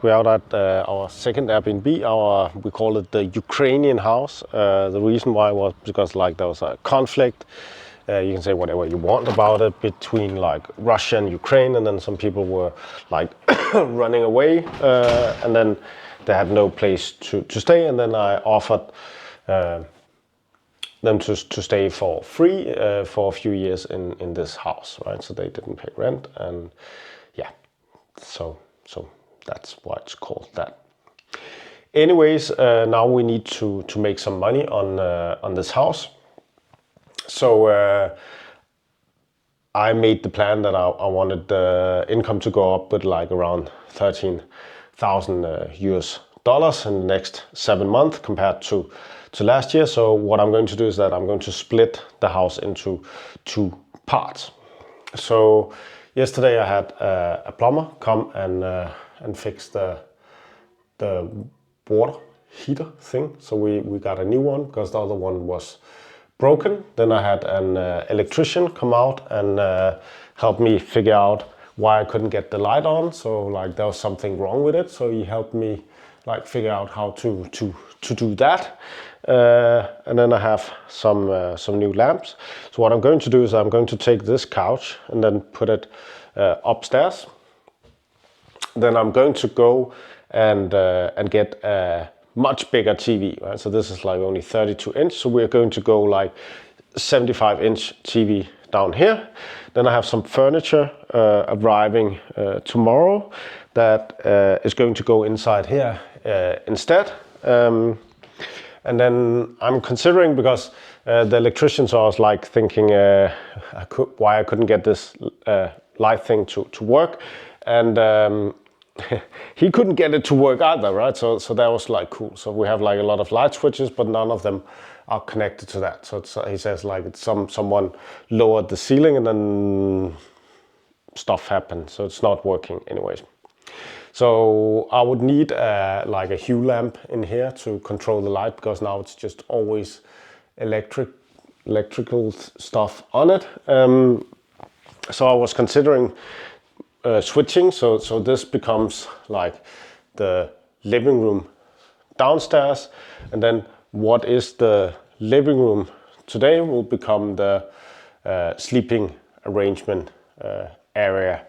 we're out at our second Airbnb. We call it the Ukrainian house. The reason why was because like there was a conflict. You can say whatever you want about it between like Russia and Ukraine, and then some people were like running away, and then they had no place to stay, and then I offered them to stay for free for a few years in this house, right? So they didn't pay rent, and yeah, so that's why it's called that. Anyways, now we need to make some money on this house. So I made the plan that I wanted the income to go up with like around 13,000 US dollars in the next 7 months compared to last year. So what I'm going to do is that I'm going to split the house into 2 parts. So yesterday I had a plumber come and fix the water heater thing. So we got a new one because the other one was broken. Then I had an electrician come out and help me figure out why I couldn't get the light on. So like there was something wrong with it. So he helped me like figure out how to do that. And then I have some new lamps. So what I'm going to do is I'm going to take this couch and then put it upstairs. Then I'm going to go and get a much bigger TV, right? So this is like only 32 inch. So we're going to go like 75 inch TV down here. Then I have some furniture arriving tomorrow that is going to go inside here instead. And then I'm considering, because the electricians, I was like thinking why I couldn't get this light thing to work, and he couldn't get it to work either, right? So that was like cool. So we have like a lot of light switches, but none of them are connected to that. So he says like it's someone lowered the ceiling and then stuff happened. So it's not working anyways. So I would need like a hue lamp in here to control the light, because now it's just always electrical stuff on it. So I was considering switching, so this becomes like the living room downstairs, and then what is the living room today will become the sleeping arrangement area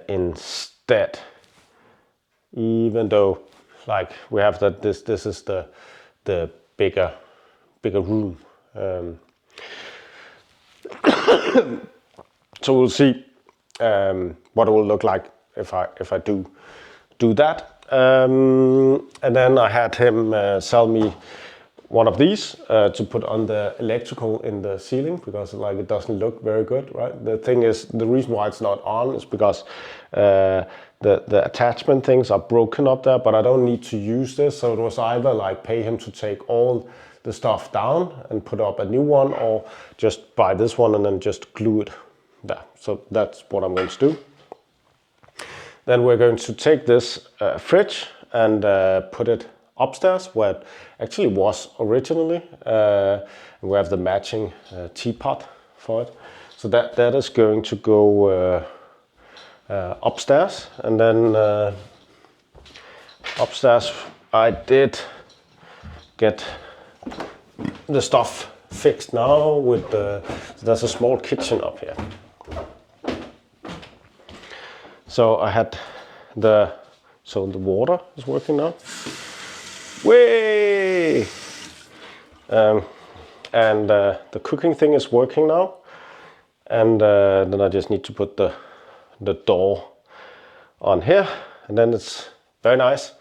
instead. Even though like we have that this is the bigger room. So we'll see what it will look like if I do that. And then I had him sell me one of these to put on the electrical in the ceiling, because like it doesn't look very good, right? The thing is, the reason why it's not on is because the attachment things are broken up there, but I don't need to use this. So it was either like pay him to take all the stuff down and put up a new one, or just buy this one and then just glue it there. So that's what I'm going to do. Then we're going to take this fridge and put it upstairs where it actually was originally. And we have the matching teapot for it. So that is going to go upstairs. And then upstairs I did get the stuff fixed now with so there's a small kitchen up here. So I had the water is working now. Way! And the cooking thing is working now. And then I just need to put the door on here, and then it's very nice.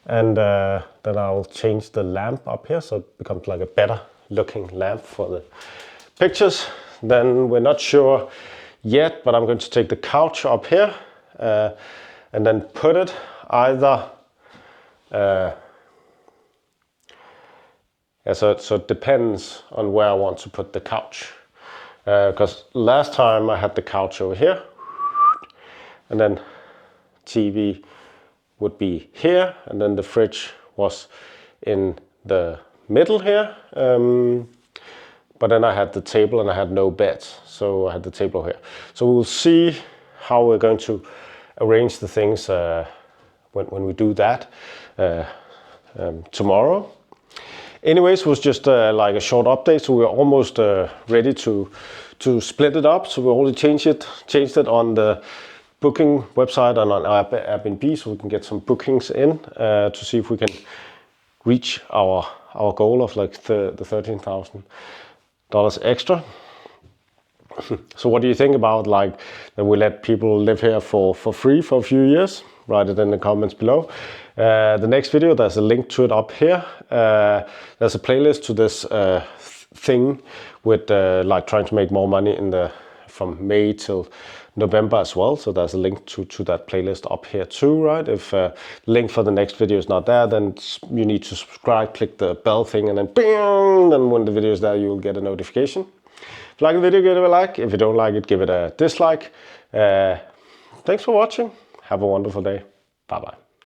And then I'll change the lamp up here so it becomes like a better looking lamp for the pictures. Then we're not sure yet, but I'm going to take the couch up here and then put it either so it depends on where I want to put the couch, because last time I had the couch over here, and then TV would be here, and then the fridge was in the middle here, but then I had the table and I had no bed, so I had the table here. So we'll see how we're going to arrange the things when we do that tomorrow. Anyways, it was just like a short update, so we're almost ready to split it up. So we already changed it on the booking website and on our Airbnb, so we can get some bookings in to see if we can reach our goal of like the $13,000 extra. So what do you think about like that we let people live here for free for a few years? Write it in the comments below. The next video, there's a link to it up here. There's a playlist to this thing with like trying to make more money from May till November as well. So there's a link to that playlist up here too, right? If the link for the next video is not there, then you need to subscribe, click the bell thing, and then bing, then when the video is there, you'll get a notification. If you like the video, give it a like. If you don't like it, give it a dislike. Thanks for watching. Have a wonderful day. Bye-bye.